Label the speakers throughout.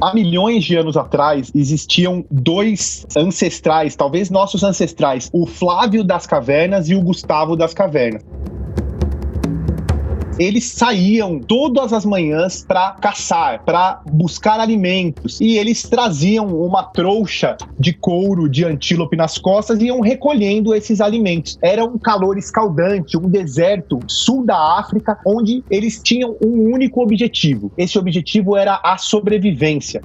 Speaker 1: Há milhões de anos atrás, existiam dois ancestrais, talvez nossos ancestrais, o Flávio das Cavernas e o Gustavo das Cavernas. Eles saíam todas as manhãs para caçar, para buscar alimentos, e eles traziam uma trouxa de couro de antílope nas costas e iam recolhendo esses alimentos. Era um calor escaldante, um deserto sul da África, onde eles tinham um único objetivo. Esse objetivo era a sobrevivência.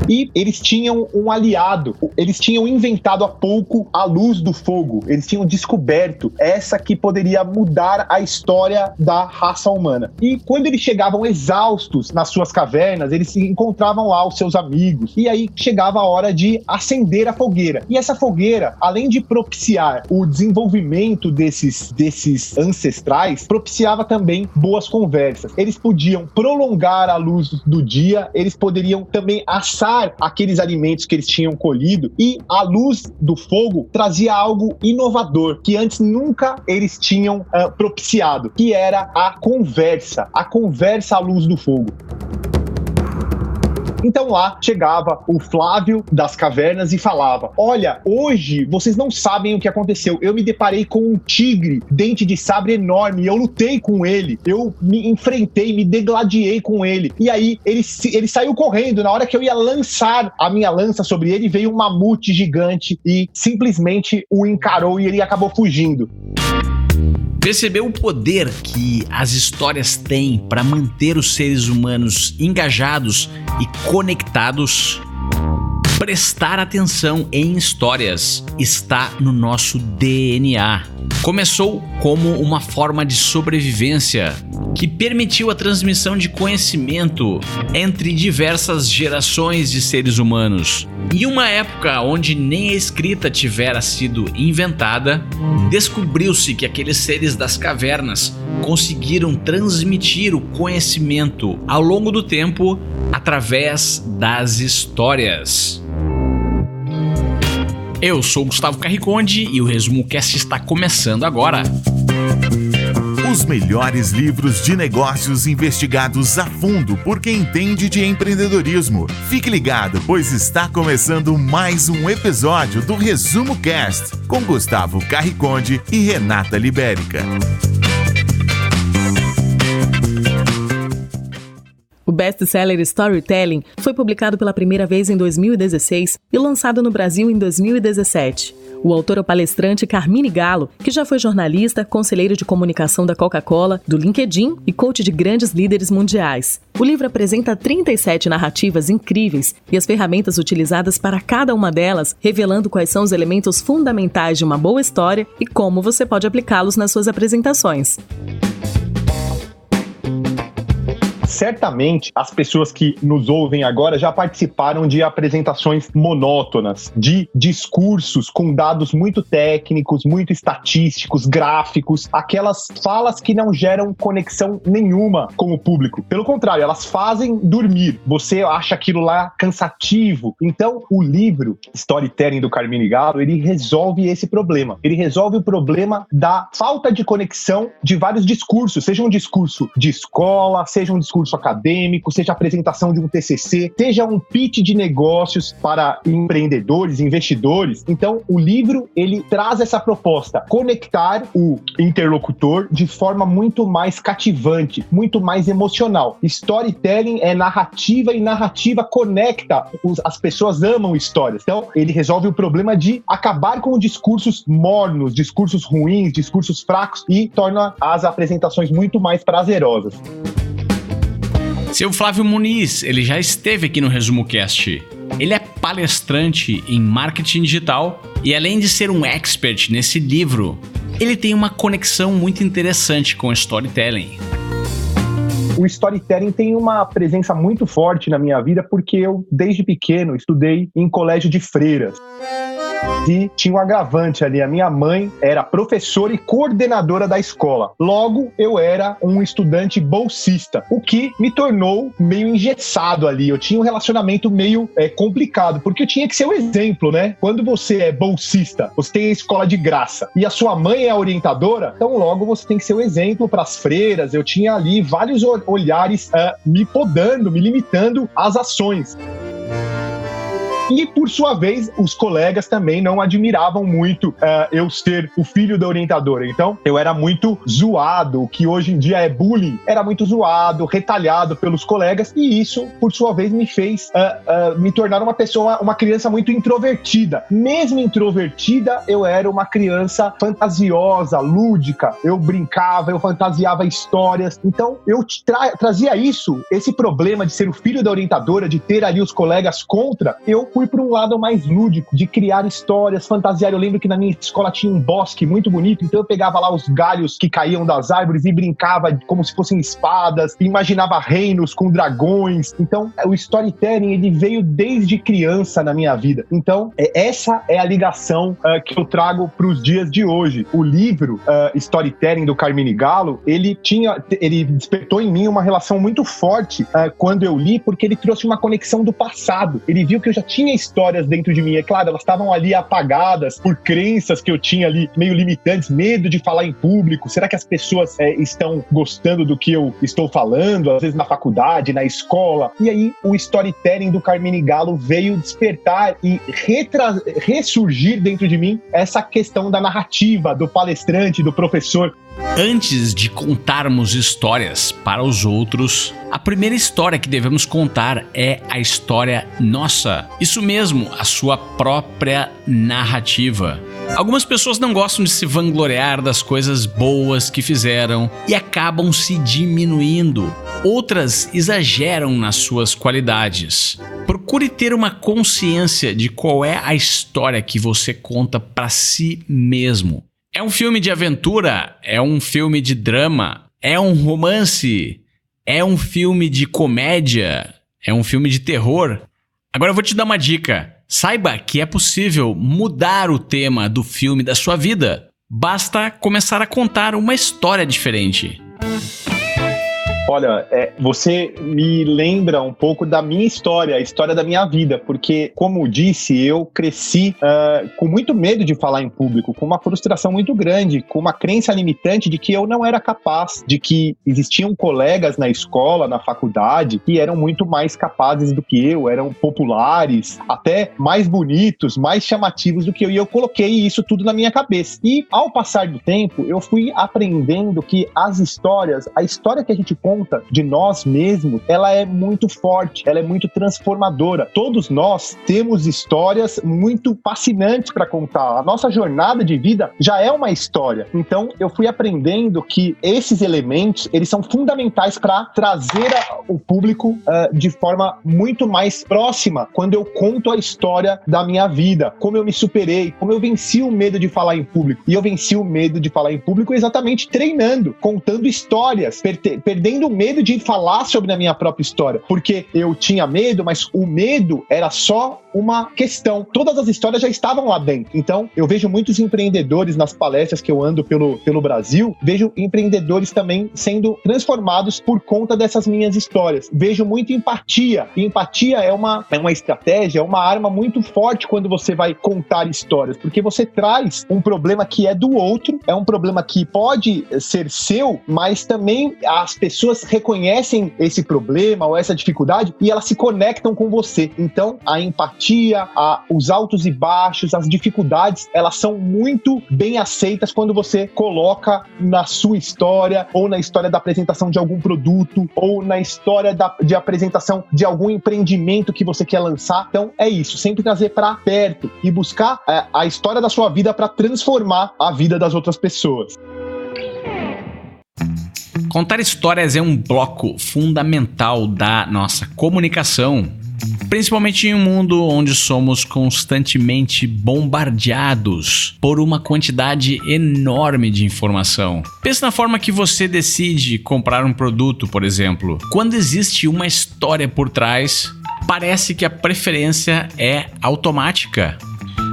Speaker 1: E eles tinham um aliado, eles tinham inventado há pouco a luz do fogo, eles tinham descoberto essa que poderia mudar a história da raça humana. E quando eles chegavam exaustos nas suas cavernas, eles encontravam lá os seus amigos, e aí chegava a hora de acender a fogueira. E essa fogueira, além de propiciar o desenvolvimento desses ancestrais, propiciava também boas conversas. Eles podiam prolongar a luz do dia, eles poderiam também assar aqueles alimentos que eles tinham colhido, e a luz do fogo trazia algo inovador que antes nunca eles tinham propiciado, que era a conversa à luz do fogo. Então lá chegava o Flávio das Cavernas e falava: olha, hoje vocês não sabem o que aconteceu, eu me deparei com um tigre, dente de sabre enorme, eu lutei com ele, eu me enfrentei, me degladiei com ele, e aí ele saiu correndo. Na hora que eu ia lançar a minha lança sobre ele, veio um mamute gigante e simplesmente o encarou e ele acabou fugindo.
Speaker 2: Percebeu o poder que as histórias têm para manter os seres humanos engajados e conectados? Prestar atenção em histórias está no nosso DNA. Começou como uma forma de sobrevivência que permitiu a transmissão de conhecimento entre diversas gerações de seres humanos. Em uma época onde nem a escrita tivera sido inventada, descobriu-se que aqueles seres das cavernas conseguiram transmitir o conhecimento ao longo do tempo através das histórias. Eu sou Gustavo Carriconde e o Resumo Cast está começando agora.
Speaker 3: Os melhores livros de negócios investigados a fundo por quem entende de empreendedorismo. Fique ligado, pois está começando mais um episódio do Resumo Cast com Gustavo Carriconde e Renata Libérica.
Speaker 4: O best-seller Storytelling foi publicado pela primeira vez em 2016 e lançado no Brasil em 2017. O autor é o palestrante Carmine Gallo, que já foi jornalista, conselheiro de comunicação da Coca-Cola, do LinkedIn e coach de grandes líderes mundiais. O livro apresenta 37 narrativas incríveis e as ferramentas utilizadas para cada uma delas, revelando quais são os elementos fundamentais de uma boa história e como você pode aplicá-los nas suas apresentações.
Speaker 1: Certamente, as pessoas que nos ouvem agora já participaram de apresentações monótonas, de discursos com dados muito técnicos, muito estatísticos, gráficos, aquelas falas que não geram conexão nenhuma com o público. Pelo contrário, elas fazem dormir. Você acha aquilo lá cansativo. Então, o livro Storytelling do Carmine Gallo, ele resolve esse problema. Ele resolve o problema da falta de conexão de vários discursos, seja um discurso de escola, seja um discurso acadêmico, seja a apresentação de um TCC, seja um pitch de negócios para empreendedores, investidores. Então, o livro, ele traz essa proposta, conectar o interlocutor de forma muito mais cativante, muito mais emocional. Storytelling é narrativa e narrativa conecta. As pessoas amam histórias. Então, ele resolve o problema de acabar com discursos mornos, discursos ruins, discursos fracos e torna as apresentações muito mais prazerosas.
Speaker 2: Seu Flávio Muniz, ele já esteve aqui no Resumo Cast. Ele é palestrante em marketing digital e, além de ser um expert nesse livro, ele tem uma conexão muito interessante com o storytelling.
Speaker 1: O storytelling tem uma presença muito forte na minha vida porque eu, desde pequeno, estudei em colégio de freiras. E tinha um agravante ali, a minha mãe era professora e coordenadora da escola. Logo, eu era um estudante bolsista, o que me tornou meio engessado ali. Eu tinha um relacionamento meio complicado, porque eu tinha que ser o exemplo, né? Quando você é bolsista, você tem a escola de graça e a sua mãe é a orientadora, então logo você tem que ser o exemplo para as freiras. Eu tinha ali vários olhares me podando, me limitando às ações. E, por sua vez, os colegas também não admiravam muito eu ser o filho da orientadora. Então, eu era muito zoado, o que hoje em dia é bullying. Era muito zoado, retalhado pelos colegas. E isso, por sua vez, me fez me tornar uma criança muito introvertida. Mesmo introvertida, eu era uma criança fantasiosa, lúdica. Eu brincava, eu fantasiava histórias. Então, eu trazia esse problema de ser o filho da orientadora, de ter ali os colegas contra, eu fui para um lado mais lúdico, de criar histórias, fantasiar. Eu lembro que na minha escola tinha um bosque muito bonito, então eu pegava lá os galhos que caíam das árvores e brincava como se fossem espadas, imaginava reinos com dragões. Então, o storytelling, ele veio desde criança na minha vida. Então, essa é a ligação que eu trago para os dias de hoje. O livro Storytelling, do Carmine Gallo, ele despertou em mim uma relação muito forte quando eu li, porque ele trouxe uma conexão do passado. Ele viu que eu já tinha histórias dentro de mim. É claro, elas estavam ali apagadas por crenças que eu tinha ali, meio limitantes, medo de falar em público. Será que as pessoas estão gostando do que eu estou falando? Às vezes na faculdade, na escola. E aí, o storytelling do Carmine Gallo veio despertar e ressurgir dentro de mim essa questão da narrativa, do palestrante, do professor.
Speaker 2: Antes de contarmos histórias para os outros, a primeira história que devemos contar é a história nossa. Isso mesmo, a sua própria narrativa. Algumas pessoas não gostam de se vangloriar das coisas boas que fizeram e acabam se diminuindo. Outras exageram nas suas qualidades. Procure ter uma consciência de qual é a história que você conta para si mesmo. É um filme de aventura? É um filme de drama? É um romance? É um filme de comédia? É um filme de terror? Agora eu vou te dar uma dica. Saiba que é possível mudar o tema do filme da sua vida. Basta começar a contar uma história diferente.
Speaker 1: Olha, você me lembra um pouco da minha história, a história da minha vida, porque, como disse, eu cresci com muito medo de falar em público, com uma frustração muito grande, com uma crença limitante de que eu não era capaz, de que existiam colegas na escola, na faculdade, que eram muito mais capazes do que eu, eram populares, até mais bonitos, mais chamativos do que eu, e eu coloquei isso tudo na minha cabeça. E, ao passar do tempo, eu fui aprendendo que a história que a gente conta de nós mesmos, ela é muito forte, ela é muito transformadora. Todos nós temos histórias muito fascinantes para contar. A nossa jornada de vida já é uma história. Então, eu fui aprendendo que esses elementos, eles são fundamentais para trazer o público de forma muito mais próxima quando eu conto a história da minha vida, como eu me superei, como eu venci o medo de falar em público. E eu venci o medo de falar em público exatamente treinando, contando histórias, perdendo o medo de falar sobre a minha própria história, porque eu tinha medo, mas o medo era só uma questão. Todas as histórias já estavam lá dentro. Então, eu vejo muitos empreendedores nas palestras que eu ando pelo Brasil, vejo empreendedores também sendo transformados por conta dessas minhas histórias. Vejo muito empatia. E empatia é uma estratégia, é uma arma muito forte quando você vai contar histórias, porque você traz um problema que é do outro, é um problema que pode ser seu, mas também as pessoas reconhecem esse problema ou essa dificuldade e elas se conectam com você. Então, a empatia, os altos e baixos, as dificuldades, elas são muito bem aceitas quando você coloca na sua história, ou na história da apresentação de algum produto, ou na história de apresentação de algum empreendimento que você quer lançar. Então, é isso, sempre trazer para perto e buscar a história da sua vida para transformar a vida das outras pessoas.
Speaker 2: Contar histórias é um bloco fundamental da nossa comunicação, principalmente em um mundo onde somos constantemente bombardeados por uma quantidade enorme de informação. Pense na forma que você decide comprar um produto, por exemplo. Quando existe uma história por trás, parece que a preferência é automática.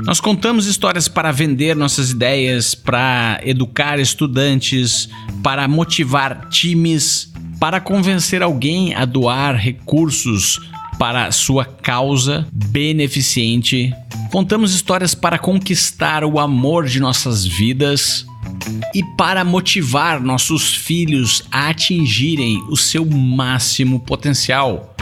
Speaker 2: Nós contamos histórias para vender nossas ideias, para educar estudantes, para motivar times, para convencer alguém a doar recursos para sua causa beneficente. Contamos histórias para conquistar o amor de nossas vidas e para motivar nossos filhos a atingirem o seu máximo potencial.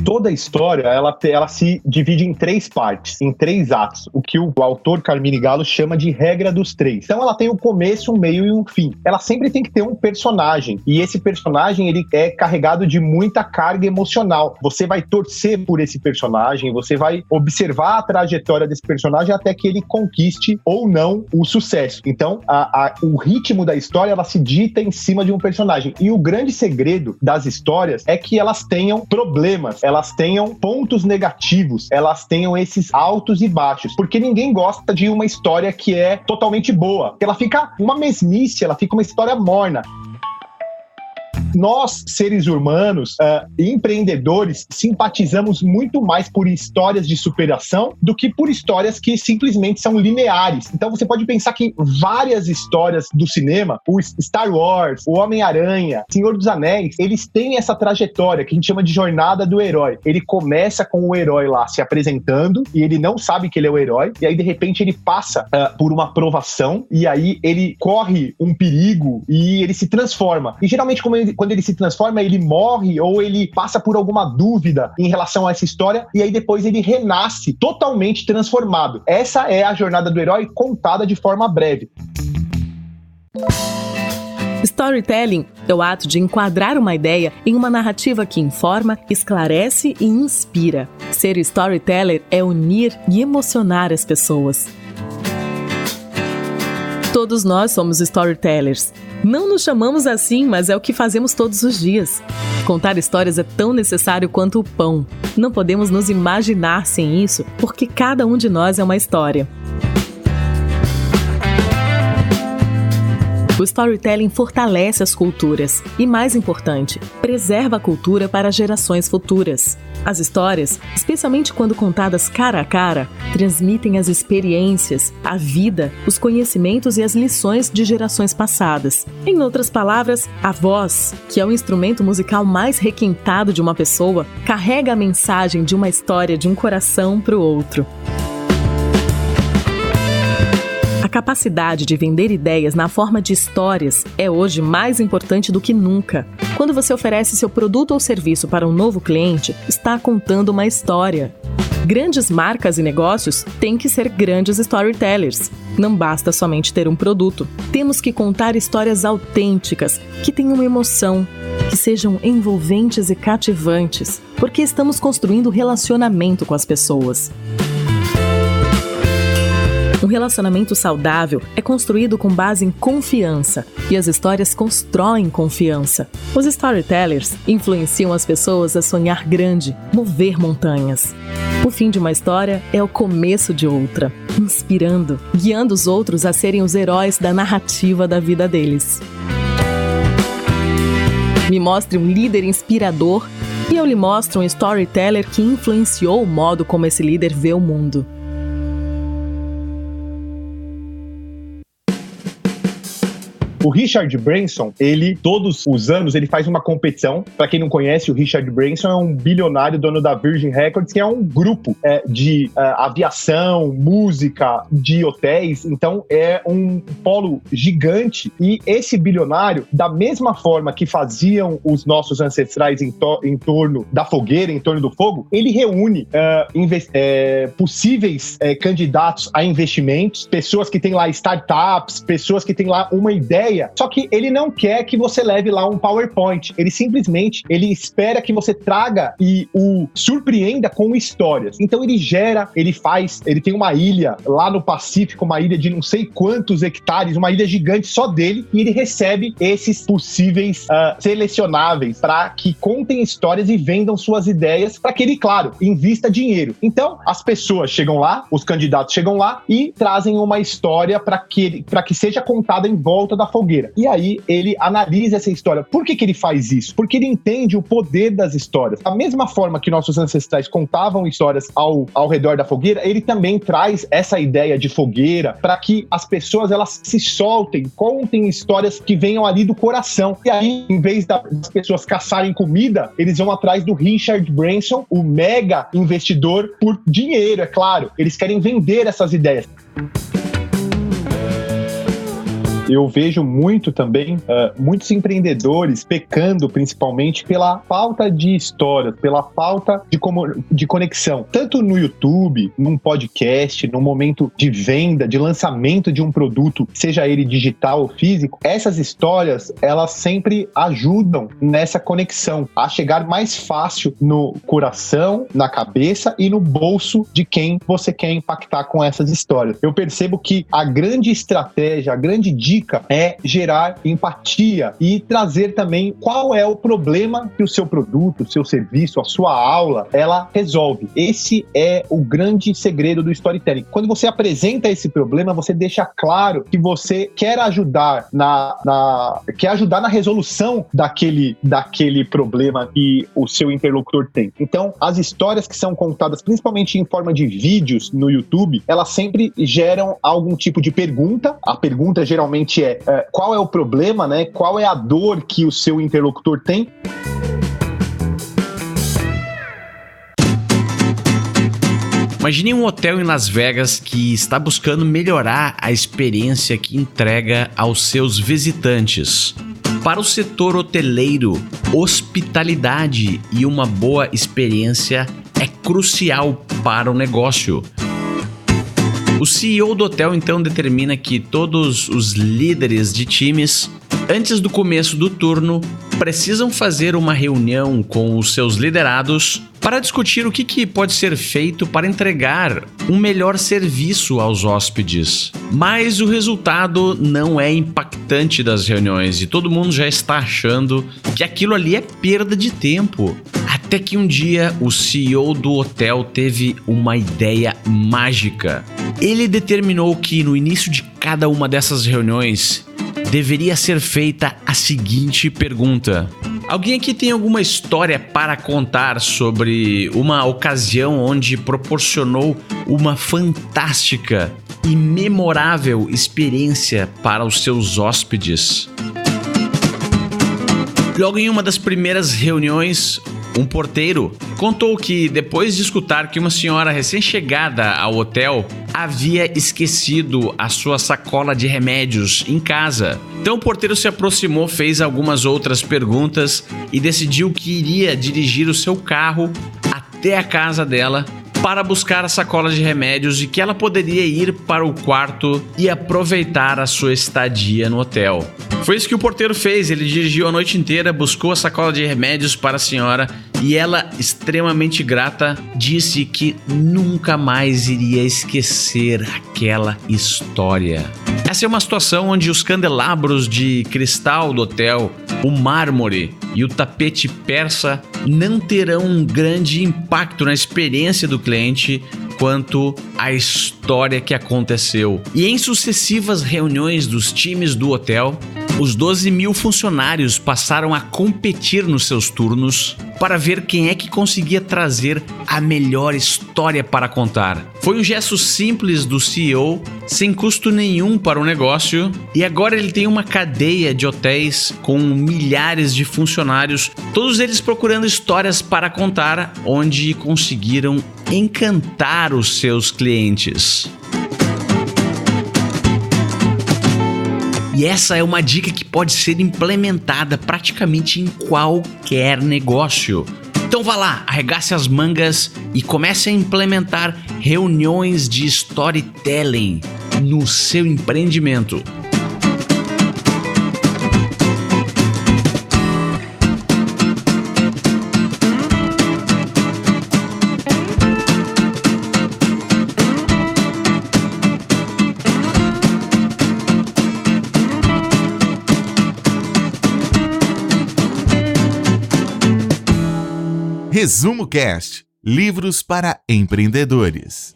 Speaker 1: Toda a história, ela se divide em 3 partes, em 3 atos, o que o autor Carmine Gallo chama de regra dos 3. Então ela tem um começo, um meio e um fim. Ela sempre tem que ter um personagem, e esse personagem ele é carregado de muita carga emocional. Você vai torcer por esse personagem, você vai observar a trajetória desse personagem até que ele conquiste ou não o sucesso. Então o ritmo da história, ela se dita em cima de um personagem. E o grande segredo das histórias é que elas tenham problemas, elas tenham pontos negativos, elas tenham esses altos e baixos, porque ninguém gosta de uma história que é totalmente boa, ela fica uma mesmice, ela fica uma história morna. Nós, seres humanos, empreendedores, simpatizamos muito mais por histórias de superação do que por histórias que simplesmente são lineares. Então você pode pensar que várias histórias do cinema, o Star Wars, o Homem-Aranha, Senhor dos Anéis, eles têm essa trajetória que a gente chama de jornada do herói. Ele começa com o herói lá se apresentando e ele não sabe que ele é o herói, e aí de repente ele passa por uma provação e aí ele corre um perigo e ele se transforma. E geralmente quando ele se transforma, ele morre ou ele passa por alguma dúvida em relação a essa história e aí depois ele renasce totalmente transformado. Essa é a jornada do herói contada de forma breve.
Speaker 4: Storytelling é o ato de enquadrar uma ideia em uma narrativa que informa, esclarece e inspira. Ser storyteller é unir e emocionar as pessoas. Todos nós somos storytellers. Não nos chamamos assim, mas é o que fazemos todos os dias. Contar histórias é tão necessário quanto o pão. Não podemos nos imaginar sem isso, porque cada um de nós é uma história. O storytelling fortalece as culturas e, mais importante, preserva a cultura para gerações futuras. As histórias, especialmente quando contadas cara a cara, transmitem as experiências, a vida, os conhecimentos e as lições de gerações passadas. Em outras palavras, a voz, que é o instrumento musical mais requintado de uma pessoa, carrega a mensagem de uma história de um coração para o outro. A capacidade de vender ideias na forma de histórias é hoje mais importante do que nunca. Quando você oferece seu produto ou serviço para um novo cliente, está contando uma história. Grandes marcas e negócios têm que ser grandes storytellers. Não basta somente ter um produto. Temos que contar histórias autênticas, que tenham emoção, que sejam envolventes e cativantes, porque estamos construindo relacionamento com as pessoas. Um relacionamento saudável é construído com base em confiança, e as histórias constroem confiança. Os storytellers influenciam as pessoas a sonhar grande, mover montanhas. O fim de uma história é o começo de outra, inspirando, guiando os outros a serem os heróis da narrativa da vida deles. Me mostre um líder inspirador e eu lhe mostro um storyteller que influenciou o modo como esse líder vê o mundo.
Speaker 1: O Richard Branson, todos os anos, ele faz uma competição. Para quem não conhece, o Richard Branson é um bilionário dono da Virgin Records, que é um grupo de aviação, música, de hotéis. Então, é um polo gigante. E esse bilionário, da mesma forma que faziam os nossos ancestrais em torno da fogueira, em torno do fogo, ele reúne possíveis candidatos a investimentos, pessoas que têm lá startups, pessoas que têm lá uma ideia. Só que ele não quer que você leve lá um PowerPoint. Ele simplesmente, espera que você traga e o surpreenda com histórias. Então ele tem uma ilha lá no Pacífico, uma ilha de não sei quantos hectares, uma ilha gigante só dele, e ele recebe esses possíveis selecionáveis para que contem histórias e vendam suas ideias para que ele, claro, invista dinheiro. Então as pessoas chegam lá, os candidatos chegam lá e trazem uma história para que seja contada em volta da fogueira. fogueira. E aí ele analisa essa história. Por que ele faz isso? Porque ele entende o poder das histórias. Da mesma forma que nossos ancestrais contavam histórias ao redor da fogueira, ele também traz essa ideia de fogueira para que as pessoas elas se soltem, contem histórias que venham ali do coração. E aí, em vez das pessoas caçarem comida, eles vão atrás do Richard Branson, o mega investidor, por dinheiro, é claro. Eles querem vender essas ideias. Eu vejo muito também, muitos empreendedores pecando principalmente pela falta de histórias, pela falta de conexão. Tanto no YouTube, num podcast, num momento de venda, de lançamento de um produto, seja ele digital ou físico, essas histórias, elas sempre ajudam nessa conexão, a chegar mais fácil no coração, na cabeça e no bolso de quem você quer impactar com essas histórias. Eu percebo que a grande estratégia, a grande dica é gerar empatia e trazer também qual é o problema que o seu produto, o seu serviço, a sua aula, ela resolve. Esse é o grande segredo do storytelling. Quando você apresenta esse problema, você deixa claro que você quer ajudar na resolução daquele problema que o seu interlocutor tem. Então, as histórias que são contadas, principalmente em forma de vídeos no YouTube, elas sempre geram algum tipo de pergunta. A pergunta geralmente é qual é o problema, né? Qual é a dor que o seu interlocutor tem?
Speaker 2: Imagine um hotel em Las Vegas que está buscando melhorar a experiência que entrega aos seus visitantes. Para o setor hoteleiro, hospitalidade e uma boa experiência é crucial para o negócio. O CEO do hotel então determina que todos os líderes de times, antes do começo do turno, precisam fazer uma reunião com os seus liderados para discutir o que pode ser feito para entregar um melhor serviço aos hóspedes. Mas o resultado não é impactante das reuniões e todo mundo já está achando que aquilo ali é perda de tempo. Até que um dia o CEO do hotel teve uma ideia mágica. Ele determinou que no início de cada uma dessas reuniões deveria ser feita a seguinte pergunta: alguém aqui tem alguma história para contar sobre uma ocasião onde proporcionou uma fantástica e memorável experiência para os seus hóspedes? Logo em uma das primeiras reuniões, um porteiro contou que depois de escutar que uma senhora recém-chegada ao hotel havia esquecido a sua sacola de remédios em casa. Então o porteiro se aproximou, fez algumas outras perguntas e decidiu que iria dirigir o seu carro até a casa dela para buscar a sacola de remédios e que ela poderia ir para o quarto e aproveitar a sua estadia no hotel. Foi isso que o porteiro fez, ele dirigiu a noite inteira, buscou a sacola de remédios para a senhora e ela, extremamente grata, disse que nunca mais iria esquecer aquela história. Essa é uma situação onde os candelabros de cristal do hotel, o mármore e o tapete persa não terão um grande impacto na experiência do cliente quanto à história que aconteceu. E em sucessivas reuniões dos times do hotel, os 12 mil funcionários passaram a competir nos seus turnos para ver quem é que conseguia trazer a melhor história para contar. Foi um gesto simples do CEO, sem custo nenhum para o negócio, e agora ele tem uma cadeia de hotéis com milhares de funcionários, todos eles procurando histórias para contar, onde conseguiram encantar os seus clientes. E essa é uma dica que pode ser implementada praticamente em qualquer negócio. Então vá lá, arregace as mangas e comece a implementar reuniões de storytelling no seu empreendimento.
Speaker 3: Resumo Cast, livros para empreendedores.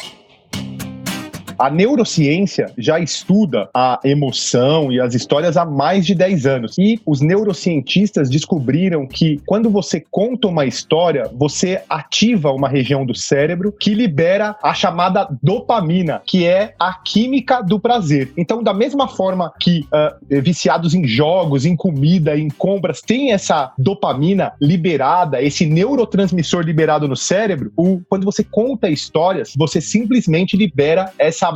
Speaker 1: A neurociência já estuda a emoção e as histórias há mais de 10 anos. E os neurocientistas descobriram que quando você conta uma história, você ativa uma região do cérebro que libera a chamada dopamina, que é a química do prazer. Então, da mesma forma que viciados em jogos, em comida, em compras, tem essa dopamina liberada, esse neurotransmissor liberado no cérebro, quando você conta histórias, você simplesmente libera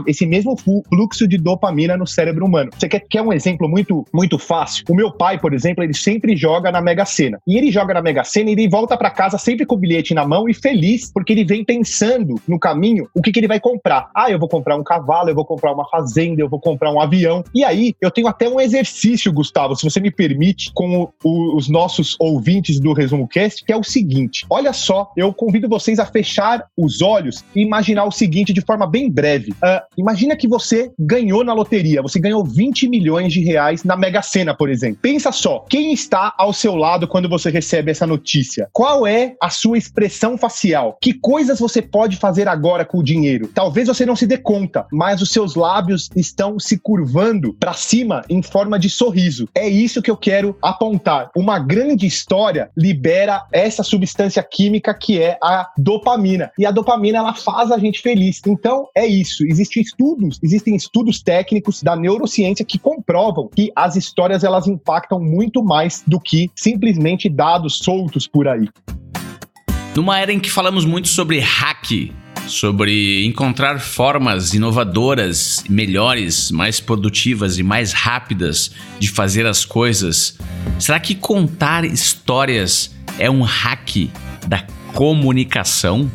Speaker 1: esse mesmo fluxo de dopamina no cérebro humano. Você quer um exemplo muito, muito fácil? O meu pai, por exemplo, ele sempre joga na Mega Sena. E ele joga na Mega Sena e ele volta para casa sempre com o bilhete na mão e feliz, porque ele vem pensando no caminho o que ele vai comprar. Eu vou comprar um cavalo, eu vou comprar uma fazenda, eu vou comprar um avião. E aí, eu tenho até um exercício, Gustavo, se você me permite, com os nossos ouvintes do Resumo Cast, que é o seguinte. Olha só, eu convido vocês a fechar os olhos e imaginar o seguinte de forma bem breve. Imagina que você ganhou na loteria, você ganhou 20 milhões de reais na Mega Sena, por exemplo. Pensa só, quem está ao seu lado quando você recebe essa notícia? Qual é a sua expressão facial? Que coisas você pode fazer agora com o dinheiro? Talvez você não se dê conta, mas os seus lábios estão se curvando para cima em forma de sorriso. É isso que eu quero apontar. Uma grande história libera essa substância química que é a dopamina. E a dopamina, ela faz a gente feliz. Então, é isso. Existem estudos técnicos da neurociência que comprovam que as histórias, elas impactam muito mais do que simplesmente dados soltos por aí.
Speaker 2: Numa era em que falamos muito sobre hack, sobre encontrar formas inovadoras, melhores, mais produtivas e mais rápidas de fazer as coisas, será que contar histórias é um hack da comunicação?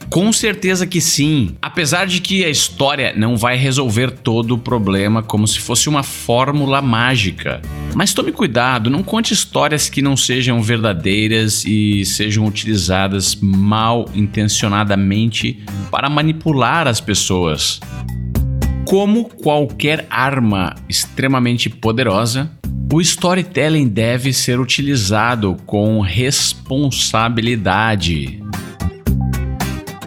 Speaker 2: Com certeza que sim, apesar de que a história não vai resolver todo o problema como se fosse uma fórmula mágica. Mas tome cuidado, não conte histórias que não sejam verdadeiras e sejam utilizadas mal intencionadamente para manipular as pessoas. Como qualquer arma extremamente poderosa, o storytelling deve ser utilizado com responsabilidade.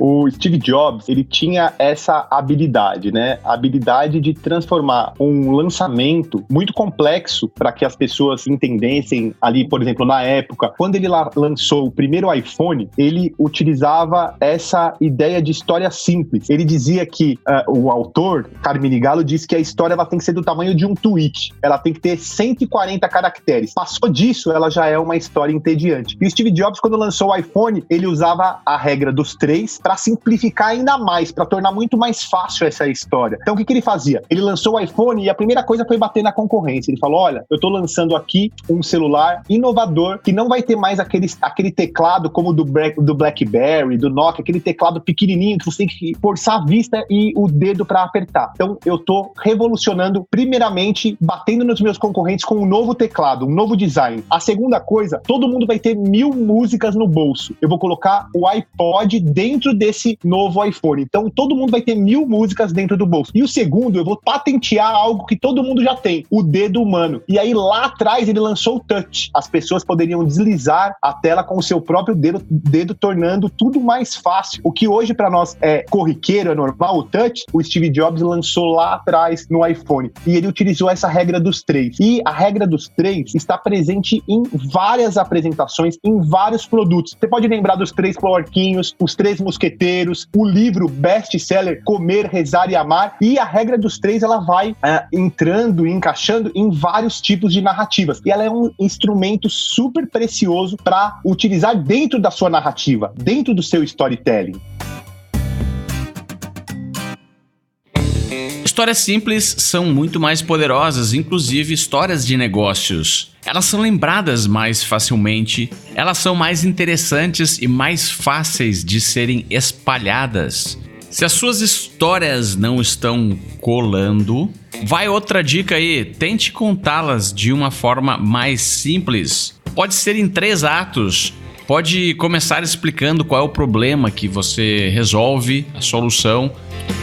Speaker 1: O Steve Jobs, ele tinha essa habilidade, né? A habilidade de transformar um lançamento muito complexo para que as pessoas entendessem ali, por exemplo, na época, quando ele lançou o primeiro iPhone, ele utilizava essa ideia de história simples. Ele dizia que o autor, Carmine Gallo, disse que a história ela tem que ser do tamanho de um tweet. Ela tem que ter 140 caracteres. Passou disso, ela já é uma história entediante. E o Steve Jobs, quando lançou o iPhone, ele usava a regra dos 3 para simplificar ainda mais, para tornar muito mais fácil essa história. Então, o que ele fazia? Ele lançou o iPhone e a primeira coisa foi bater na concorrência. Ele falou, olha, eu tô lançando aqui um celular inovador que não vai ter mais aquele teclado como do BlackBerry, do Nokia, aquele teclado pequenininho que você tem que forçar a vista e o dedo para apertar. Então, eu tô revolucionando, primeiramente, batendo nos meus concorrentes com um novo teclado, um novo design. A segunda coisa, todo mundo vai ter 1000 músicas no bolso. Eu vou colocar o iPod dentro desse novo iPhone. Então, todo mundo vai ter 1000 músicas dentro do bolso. E o segundo, eu vou patentear algo que todo mundo já tem, o dedo humano. E aí, lá atrás, ele lançou o touch. As pessoas poderiam deslizar a tela com o seu próprio dedo tornando tudo mais fácil. O que hoje, para nós, é corriqueiro, é normal, o touch, o Steve Jobs lançou lá atrás no iPhone. E ele utilizou essa regra dos 3. E a regra dos 3 está presente em várias apresentações, em vários produtos. Você pode lembrar dos 3 porquinhos, os 3 mosqueteiros, o livro best-seller Comer, Rezar e Amar, e a regra dos 3 ela vai entrando e encaixando em vários tipos de narrativas, e ela é um instrumento super precioso para utilizar dentro da sua narrativa, dentro do seu storytelling.
Speaker 2: Histórias simples são muito mais poderosas, inclusive histórias de negócios. Elas são lembradas mais facilmente, elas são mais interessantes e mais fáceis de serem espalhadas. Se as suas histórias não estão colando, vai outra dica aí, tente contá-las de uma forma mais simples. Pode ser em 3 atos. Pode começar explicando qual é o problema que você resolve, a solução,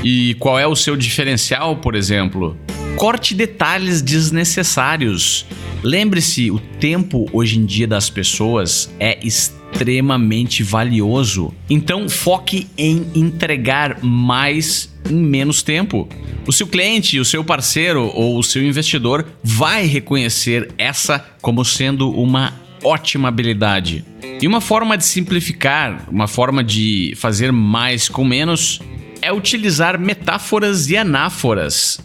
Speaker 2: e qual é o seu diferencial, por exemplo. Corte detalhes desnecessários. Lembre-se, o tempo hoje em dia das pessoas é extremamente valioso. Então foque em entregar mais em menos tempo. O seu cliente, o seu parceiro ou o seu investidor vai reconhecer essa como sendo uma ótima habilidade. E uma forma de simplificar, uma forma de fazer mais com menos, é utilizar metáforas e anáforas.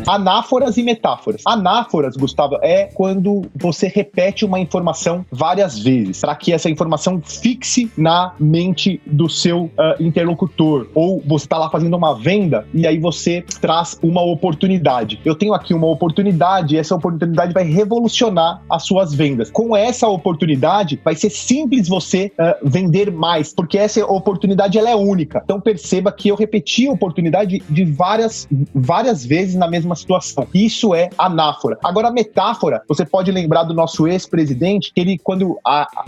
Speaker 1: Anáforas e metáforas. Anáforas, Gustavo, é quando você repete uma informação várias vezes, para que essa informação fixe na mente do seu interlocutor. Ou você está lá fazendo uma venda e aí você traz uma oportunidade. Eu tenho aqui uma oportunidade e essa oportunidade vai revolucionar as suas vendas. Com essa oportunidade, vai ser simples você vender mais, porque essa oportunidade ela é única. Então perceba que eu repeti a oportunidade de várias vezes na mesma situação. Isso é anáfora. Agora, a metáfora, você pode lembrar do nosso ex-presidente, que ele, quando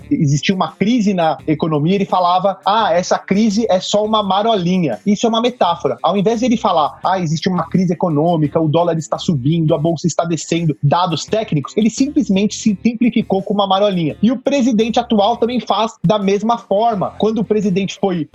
Speaker 1: existia uma crise na economia, ele falava, essa crise é só uma marolinha. Isso é uma metáfora. Ao invés de ele falar, existe uma crise econômica, o dólar está subindo, a bolsa está descendo, dados técnicos, ele simplesmente se simplificou com uma marolinha. E o presidente atual também faz da mesma forma. Quando o presidente foi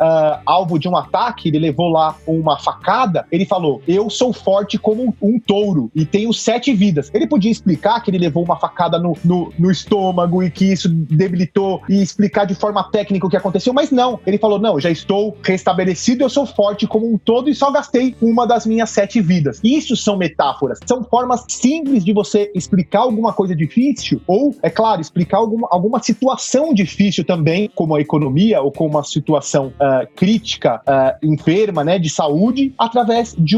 Speaker 1: alvo de um ataque, ele levou lá uma facada, ele falou, eu sou forte como um touro e tenho 7 vidas. Ele podia explicar que ele levou uma facada no estômago e que isso debilitou e explicar de forma técnica o que aconteceu, mas não. Ele falou, não, eu já estou restabelecido, eu sou forte como um todo e só gastei uma das minhas 7 vidas. Isso são metáforas. São formas simples de você explicar alguma coisa difícil ou, é claro, explicar alguma situação difícil também, como a economia ou como uma situação crítica, enferma, né, de saúde, através de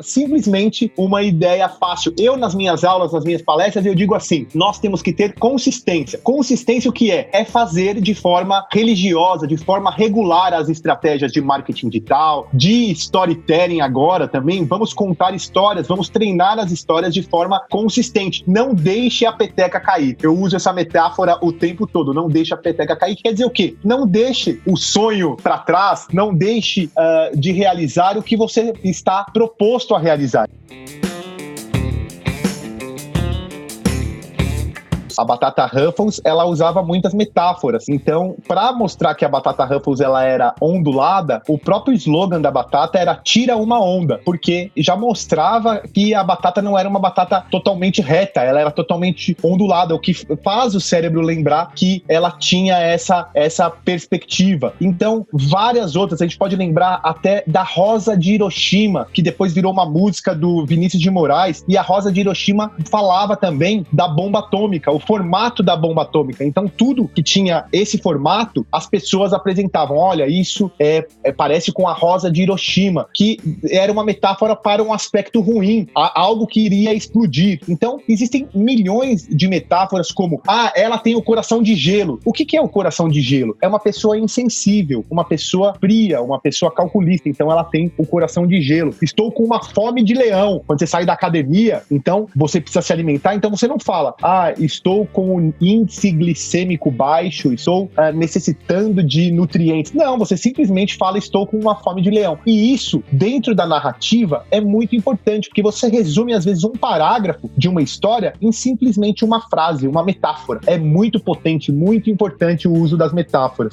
Speaker 1: simplesmente uma ideia fácil. Eu, nas minhas aulas, nas minhas palestras, eu digo assim, nós temos que ter consistência. Consistência o que é? É fazer de forma religiosa, de forma regular as estratégias de marketing digital, de storytelling agora também. Vamos contar histórias, vamos treinar as histórias de forma consistente. Não deixe a peteca cair. Eu uso essa metáfora o tempo todo. Não deixe a peteca cair. Quer dizer o quê? Não deixe o sonho para trás, não deixe de realizar o que você está proposto a realizar. A batata Ruffles, ela usava muitas metáforas. Então, para mostrar que a batata Ruffles ela era ondulada, o próprio slogan da batata era tira uma onda, porque já mostrava que a batata não era uma batata totalmente reta, ela era totalmente ondulada, o que faz o cérebro lembrar que ela tinha essa perspectiva. Então, várias outras, a gente pode lembrar até da Rosa de Hiroshima, que depois virou uma música do Vinícius de Moraes, e a Rosa de Hiroshima falava também da bomba atômica, o formato da bomba atômica. Então, tudo que tinha esse formato, as pessoas apresentavam, olha, isso parece com a Rosa de Hiroshima, que era uma metáfora para um aspecto ruim, algo que iria explodir. Então, existem milhões de metáforas como, ela tem o coração de gelo. O que é o coração de gelo? É uma pessoa insensível, uma pessoa fria, uma pessoa calculista. Então, ela tem o coração de gelo. Estou com uma fome de leão. Quando você sai da academia, então, você precisa se alimentar, então você não fala, estou com um índice glicêmico baixo, estou necessitando de nutrientes. Não, você simplesmente fala, estou com uma fome de leão. E isso, dentro da narrativa, é muito importante, porque você resume, às vezes, um parágrafo de uma história em simplesmente uma frase, uma metáfora. É muito potente, muito importante o uso das metáforas.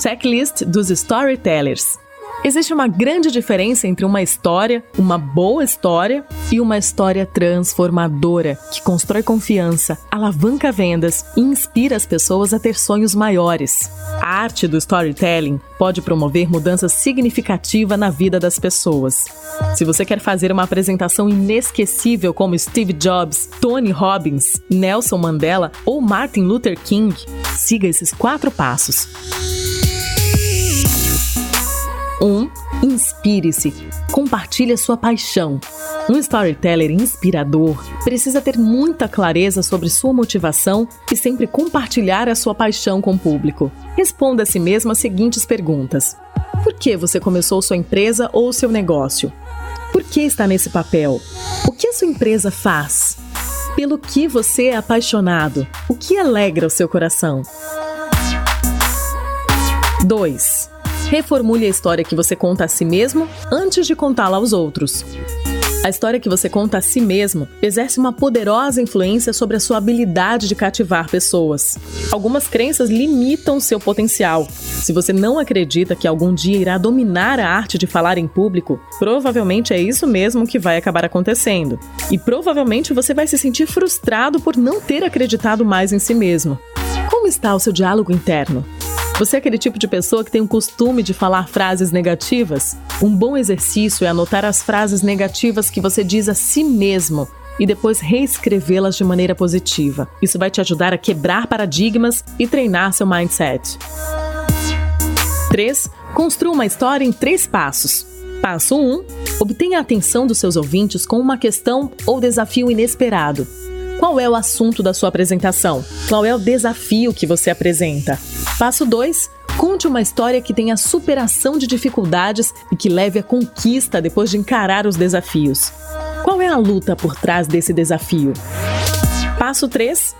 Speaker 4: Checklist dos Storytellers. Existe uma grande diferença entre uma história, uma boa história, e uma história transformadora, que constrói confiança, alavanca vendas e inspira as pessoas a ter sonhos maiores. A arte do storytelling pode promover mudança significativa na vida das pessoas. Se você quer fazer uma apresentação inesquecível como Steve Jobs, Tony Robbins, Nelson Mandela ou Martin Luther King, siga esses 4 passos. 1. Inspire-se. Compartilhe a sua paixão. Um storyteller inspirador precisa ter muita clareza sobre sua motivação e sempre compartilhar a sua paixão com o público. Responda a si mesmo as seguintes perguntas. Por que você começou sua empresa ou seu negócio? Por que está nesse papel? O que a sua empresa faz? Pelo que você é apaixonado? O que alegra o seu coração? 2. Reformule a história que você conta a si mesmo antes de contá-la aos outros. A história que você conta a si mesmo exerce uma poderosa influência sobre a sua habilidade de cativar pessoas. Algumas crenças limitam seu potencial. Se você não acredita que algum dia irá dominar a arte de falar em público, provavelmente é isso mesmo que vai acabar acontecendo. E provavelmente você vai se sentir frustrado por não ter acreditado mais em si mesmo. Como está o seu diálogo interno? Você é aquele tipo de pessoa que tem o costume de falar frases negativas? Um bom exercício é anotar as frases negativas que você diz a si mesmo e depois reescrevê-las de maneira positiva. Isso vai te ajudar a quebrar paradigmas e treinar seu mindset. 3. Construa uma história em 3 passos. Passo 1. Obtenha a atenção dos seus ouvintes com uma questão ou desafio inesperado. Qual é o assunto da sua apresentação? Qual é o desafio que você apresenta? Passo 2. Conte uma história que tenha superação de dificuldades e que leve à conquista depois de encarar os desafios. Qual é a luta por trás desse desafio? Passo 3.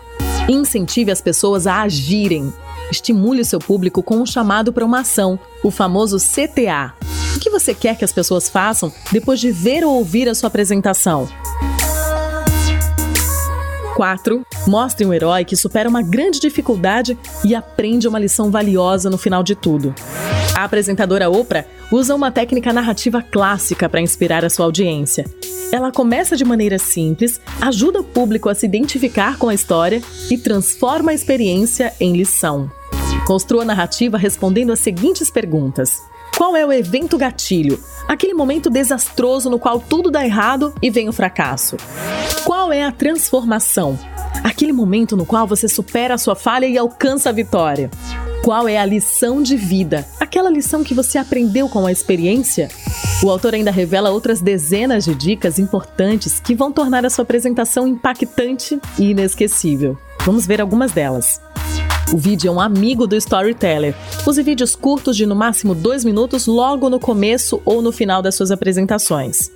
Speaker 4: Incentive as pessoas a agirem. Estimule o seu público com um chamado para uma ação, o famoso CTA. O que você quer que as pessoas façam depois de ver ou ouvir a sua apresentação? 4. Mostre um herói que supera uma grande dificuldade e aprende uma lição valiosa no final de tudo. A apresentadora Oprah usa uma técnica narrativa clássica para inspirar a sua audiência. Ela começa de maneira simples, ajuda o público a se identificar com a história e transforma a experiência em lição. Construa a narrativa respondendo as seguintes perguntas. Qual é o evento gatilho? Aquele momento desastroso no qual tudo dá errado e vem o fracasso. Qual é a transformação? Aquele momento no qual você supera a sua falha e alcança a vitória. Qual é a lição de vida? Aquela lição que você aprendeu com a experiência? O autor ainda revela outras dezenas de dicas importantes que vão tornar a sua apresentação impactante e inesquecível. Vamos ver algumas delas. O vídeo é um amigo do storyteller. Use vídeos curtos de no máximo 2 minutos logo no começo ou no final das suas apresentações.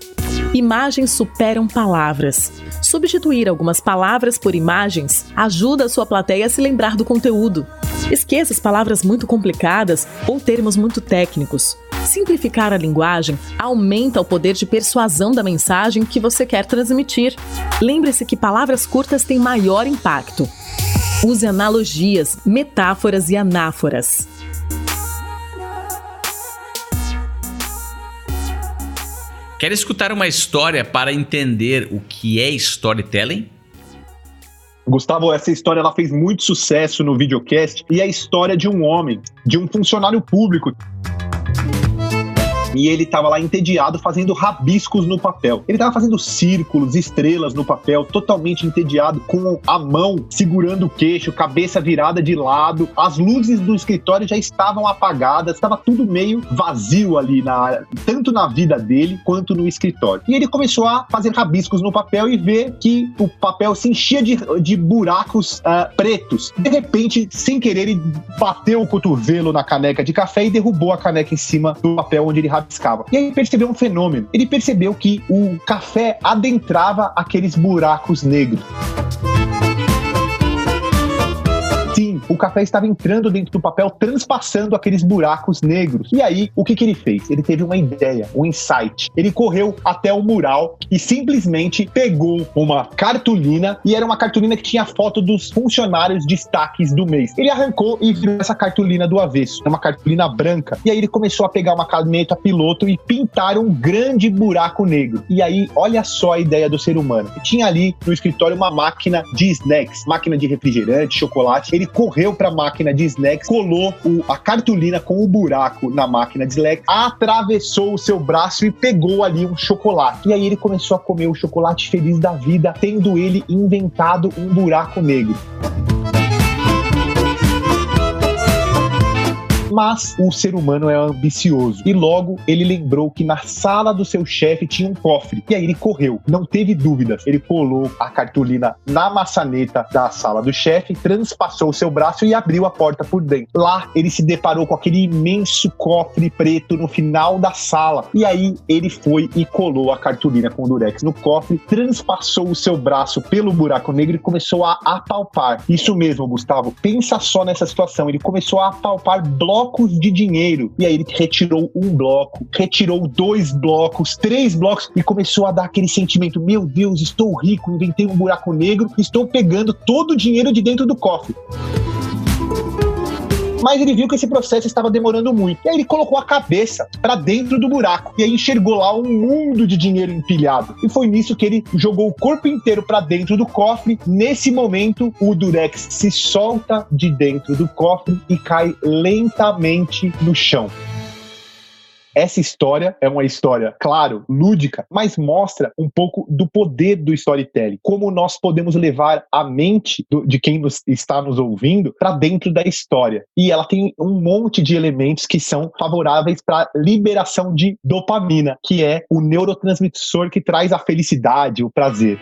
Speaker 4: Imagens superam palavras. Substituir algumas palavras por imagens ajuda a sua plateia a se lembrar do conteúdo. Esqueça as palavras muito complicadas ou termos muito técnicos. Simplificar a linguagem aumenta o poder de persuasão da mensagem que você quer transmitir. Lembre-se que palavras curtas têm maior impacto. Use analogias, metáforas e anáforas.
Speaker 2: Quer escutar uma história para entender o que é storytelling?
Speaker 1: Gustavo, essa história ela fez muito sucesso no videocast e é a história de um homem, de um funcionário público. E ele estava lá entediado fazendo rabiscos no papel. Ele estava fazendo círculos, estrelas no papel, totalmente entediado, com a mão segurando o queixo, cabeça virada de lado. As luzes do escritório já estavam apagadas, estava tudo meio vazio ali, tanto na vida dele quanto no escritório. E ele começou a fazer rabiscos no papel e ver que o papel se enchia de buracos pretos. De repente, sem querer, ele bateu o cotovelo na caneca de café e derrubou a caneca em cima do papel onde ele rabiscava. E aí ele percebeu um fenômeno. Ele percebeu que o café adentrava aqueles buracos negros. Sim, o café estava entrando dentro do papel, transpassando aqueles buracos negros. E aí, o que ele fez? Ele teve uma ideia, um insight. Ele correu até o mural e simplesmente pegou uma cartolina, e era uma cartolina que tinha a foto dos funcionários destaques do mês. Ele arrancou e virou essa cartolina do avesso, uma cartolina branca. E aí ele começou a pegar uma caneta piloto e pintar um grande buraco negro. E aí, olha só a ideia do ser humano. Tinha ali no escritório uma máquina de snacks, máquina de refrigerante, chocolate. Ele correu para a máquina de snacks, colou a cartolina com o buraco na máquina de snacks, atravessou o seu braço e pegou ali um chocolate. E aí ele começou a comer o chocolate feliz da vida, tendo ele inventado um buraco negro. Mas o ser humano é ambicioso e logo ele lembrou que na sala do seu chefe tinha um cofre. E aí ele correu, não teve dúvidas. Ele colou a cartolina na maçaneta da sala do chefe, transpassou o seu braço e abriu a porta por dentro. Lá ele se deparou com aquele imenso cofre preto no final da sala. E aí ele foi e colou a cartolina com o durex no cofre, transpassou o seu braço pelo buraco negro e começou a apalpar. Isso mesmo, Gustavo. Pensa só nessa situação. Ele começou a apalpar blocos blocos de dinheiro. E aí ele retirou 1 bloco, retirou 2 blocos, 3 blocos e começou a dar aquele sentimento: meu Deus, estou rico, inventei um buraco negro, estou pegando todo o dinheiro de dentro do cofre. Mas ele viu que esse processo estava demorando muito. E aí ele colocou a cabeça para dentro do buraco. E aí enxergou lá um mundo de dinheiro empilhado. E foi nisso que ele jogou o corpo inteiro para dentro do cofre. Nesse momento, o Durex se solta de dentro do cofre e cai lentamente no chão. Essa história é uma história, claro, lúdica, mas mostra um pouco do poder do storytelling. Como nós podemos levar a mente de quem está nos ouvindo para dentro da história. E ela tem um monte de elementos que são favoráveis para a liberação de dopamina, que é o neurotransmissor que traz a felicidade, o prazer.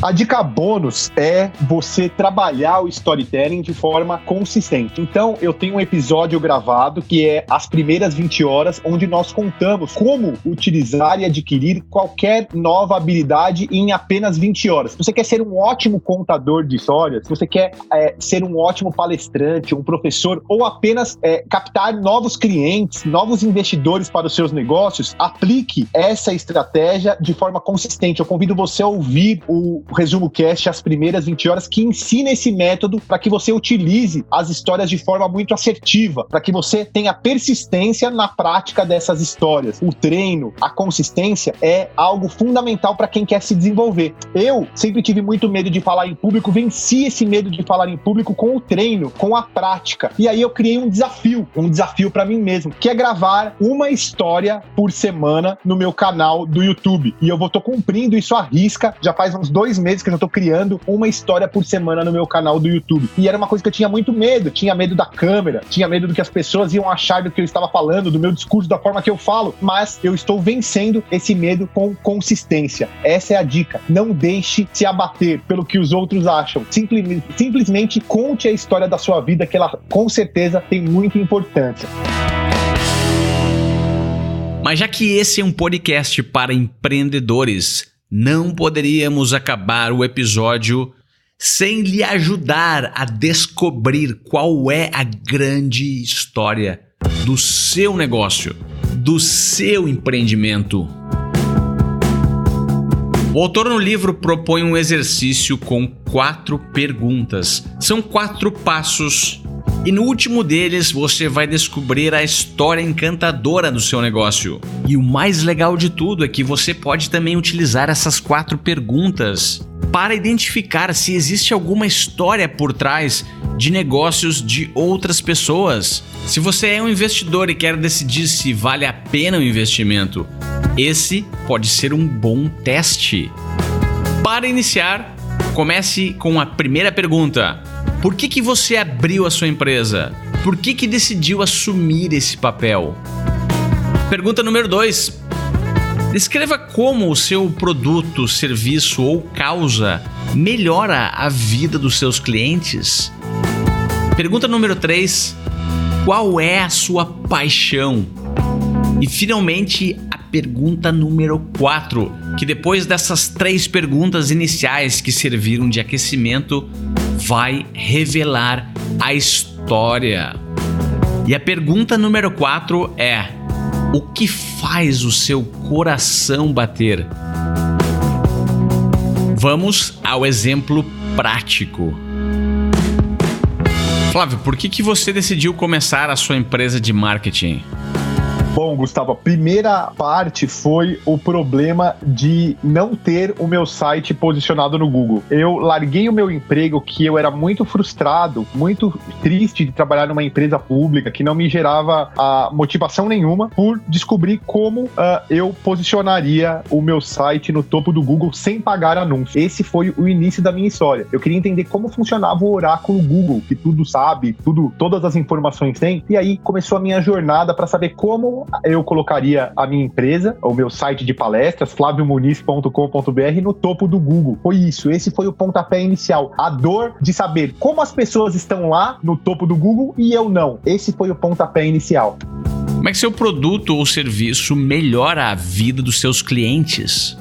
Speaker 1: A dica bônus é você trabalhar o storytelling de forma consistente. Então, eu tenho um episódio gravado que é as primeiras 20 horas, onde nós contamos como utilizar e adquirir qualquer nova habilidade em apenas 20 horas. Se você quer ser um ótimo contador de histórias, se você quer ser um ótimo palestrante, um professor, ou apenas captar novos clientes, novos investidores para os seus negócios, aplique essa estratégia de forma consistente. Eu convido você a ouvir o Resumo Cast, as primeiras 20 horas, que ensina esse método para que você utilize as histórias de forma muito assertiva, para que você tenha persistência na prática dessas histórias. O treino, a consistência é algo fundamental para quem quer se desenvolver. Eu sempre tive muito medo de falar em público, venci esse medo de falar em público com o treino, com a prática. E aí eu criei um desafio para mim mesmo, que é gravar uma história por semana no meu canal do YouTube. E eu tô cumprindo isso à risca, já faz uns 2 meses que eu já tô criando uma história por semana no meu canal do YouTube. E era uma coisa que eu tinha muito medo. Tinha medo da câmera, tinha medo do que as pessoas iam achar do que eu estava falando, do meu discurso, da forma que eu falo. Mas eu estou vencendo esse medo com consistência. Essa é a dica. Não deixe se abater pelo que os outros acham. Simplesmente conte a história da sua vida, que ela com certeza tem muita importância.
Speaker 2: Mas já que esse é um podcast para empreendedores, não poderíamos acabar o episódio sem lhe ajudar a descobrir qual é a grande história do seu negócio, do seu empreendimento. O autor no livro propõe um exercício com 4 perguntas. São 4 passos e no último deles você vai descobrir a história encantadora do seu negócio. E o mais legal de tudo é que você pode também utilizar essas 4 perguntas para identificar se existe alguma história por trás de negócios de outras pessoas. Se você é um investidor e quer decidir se vale a pena o investimento, esse pode ser um bom teste. Para iniciar, comece com a primeira pergunta. Por que você abriu a sua empresa? Por que decidiu assumir esse papel? Pergunta número 2. Descreva como o seu produto, serviço ou causa melhora a vida dos seus clientes. Pergunta número 3. Qual é a sua paixão? E finalmente, a pergunta número 4, que depois dessas 3 perguntas iniciais que serviram de aquecimento, vai revelar a história. E a pergunta número 4 é: o que faz o seu coração bater? Vamos ao exemplo prático. Flávio, por que você decidiu começar a sua empresa de marketing?
Speaker 1: Bom, Gustavo, a primeira parte foi o problema de não ter o meu site posicionado no Google. Eu larguei o meu emprego, que eu era muito frustrado, muito triste de trabalhar numa empresa pública, que não me gerava motivação nenhuma, por descobrir como eu posicionaria o meu site no topo do Google sem pagar anúncio. Esse foi o início da minha história. Eu queria entender como funcionava o oráculo Google, que tudo sabe, todas as informações tem, e aí começou a minha jornada para saber como eu colocaria a minha empresa, o meu site de palestras, flaviomuniz.com.br, no topo do Google. Foi isso, esse foi o pontapé inicial. A dor de saber como as pessoas estão lá no topo do Google e eu não. Esse foi o pontapé inicial.
Speaker 2: Como é que seu produto ou serviço melhora a vida dos seus clientes?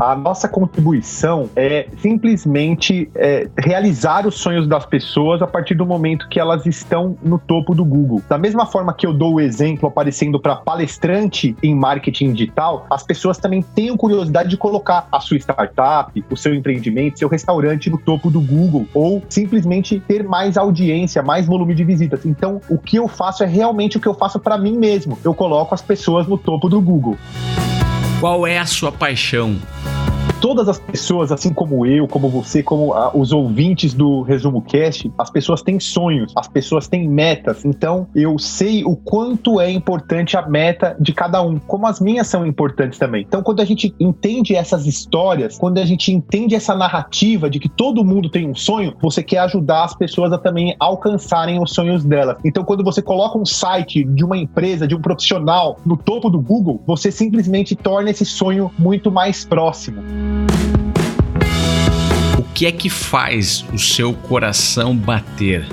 Speaker 1: A nossa contribuição é simplesmente realizar os sonhos das pessoas a partir do momento que elas estão no topo do Google. Da mesma forma que eu dou o exemplo aparecendo para palestrante em marketing digital, as pessoas também tenham curiosidade de colocar a sua startup, o seu empreendimento, seu restaurante no topo do Google, ou simplesmente ter mais audiência, mais volume de visitas. Então, o que eu faço é realmente o que eu faço para mim mesmo. Eu coloco as pessoas no topo do Google.
Speaker 2: Qual é a sua paixão?
Speaker 1: Todas as pessoas, assim como eu, como você, como os ouvintes do Resumo Cast, as pessoas têm sonhos, as pessoas têm metas. Então, eu sei o quanto é importante a meta de cada um, como as minhas são importantes também. Então, quando a gente entende essas histórias, quando a gente entende essa narrativa de que todo mundo tem um sonho, você quer ajudar as pessoas a também alcançarem os sonhos delas. Então, quando você coloca um site de uma empresa, de um profissional no topo do Google, você simplesmente torna esse sonho muito mais próximo.
Speaker 2: O que é que faz o seu coração bater?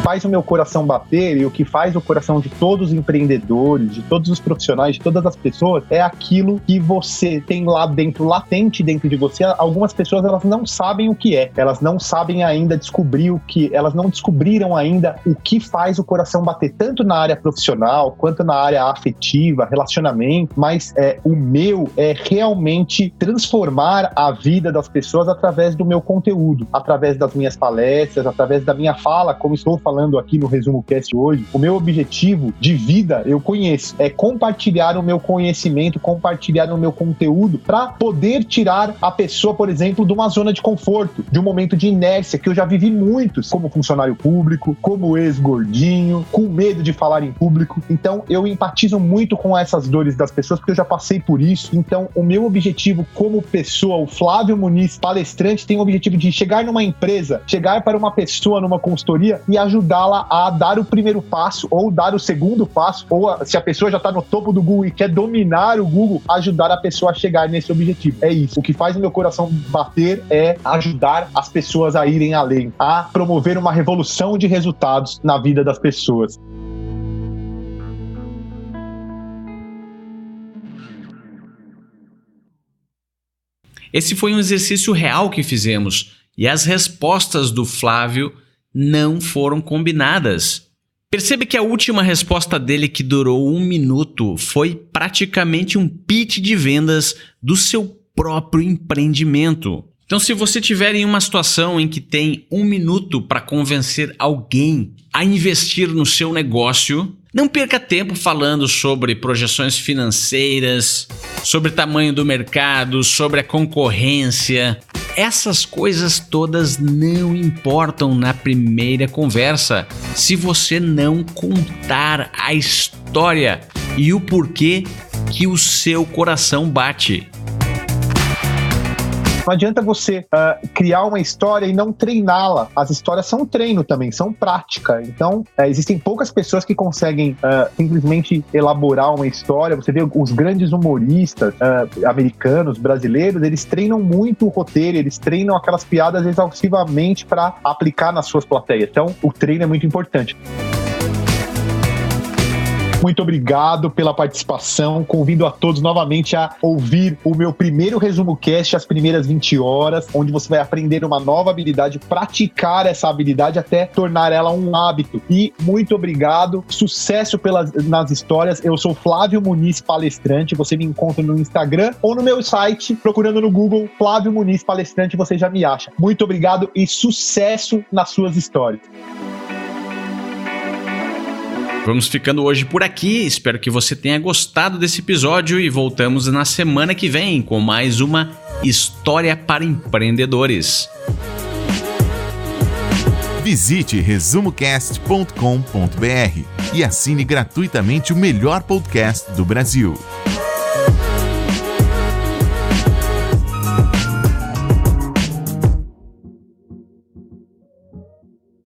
Speaker 1: Faz o meu coração bater e o que faz o coração de todos os empreendedores, de todos os profissionais, de todas as pessoas, é aquilo que você tem lá dentro, latente dentro de você. Algumas pessoas, elas não sabem o que é, elas não sabem ainda descobrir o que, elas não descobriram ainda o que faz o coração bater, tanto na área profissional, quanto na área afetiva, relacionamento, mas o meu é realmente transformar a vida das pessoas através do meu conteúdo, através das minhas palestras, através da minha fala, como estou falando aqui no Resumo Cast hoje. O meu objetivo de vida, eu conheço, é compartilhar o meu conhecimento, compartilhar o meu conteúdo para poder tirar a pessoa, por exemplo, de uma zona de conforto, de um momento de inércia, que eu já vivi muitos, como funcionário público, como ex-gordinho, com medo de falar em público. Então, eu empatizo muito com essas dores das pessoas, porque eu já passei por isso. Então, o meu objetivo como pessoa, o Flávio Muniz, palestrante, tem o objetivo de chegar numa empresa, chegar para uma pessoa numa consultoria e ajudá-la a dar o primeiro passo, ou dar o segundo passo, ou se a pessoa já está no topo do Google e quer dominar o Google, ajudar a pessoa a chegar nesse objetivo. É isso. O que faz o meu coração bater é ajudar as pessoas a irem além, a promover uma revolução de resultados na vida das pessoas.
Speaker 2: Esse foi um exercício real que fizemos e as respostas do Flávio não foram combinadas. Percebe que a última resposta dele, que durou 1 minuto, foi praticamente um pitch de vendas do seu próprio empreendimento. Então, se você estiver em uma situação em que tem 1 minuto para convencer alguém a investir no seu negócio, não perca tempo falando sobre projeções financeiras, sobre o tamanho do mercado, sobre a concorrência. Essas coisas todas não importam na primeira conversa se você não contar a história e o porquê que o seu coração bate.
Speaker 1: Não adianta você criar uma história e não treiná-la. As histórias são treino também, são prática. Então, existem poucas pessoas que conseguem simplesmente elaborar uma história. Você vê os grandes humoristas americanos, brasileiros, eles treinam muito o roteiro, eles treinam aquelas piadas exaustivamente para aplicar nas suas plateias. Então, o treino é muito importante. Muito obrigado pela participação. Convido a todos novamente a ouvir o meu primeiro Resumo Cast, as primeiras 20 horas, onde você vai aprender uma nova habilidade, praticar essa habilidade até tornar ela um hábito. E muito obrigado. Sucesso nas histórias. Eu sou Flávio Muniz, palestrante. Você me encontra no Instagram ou no meu site, procurando no Google Flávio Muniz, palestrante, você já me acha. Muito obrigado e sucesso nas suas histórias.
Speaker 2: Vamos ficando hoje por aqui, espero que você tenha gostado desse episódio e voltamos na semana que vem com mais uma História para Empreendedores.
Speaker 3: Visite resumocast.com.br e assine gratuitamente o melhor podcast do Brasil.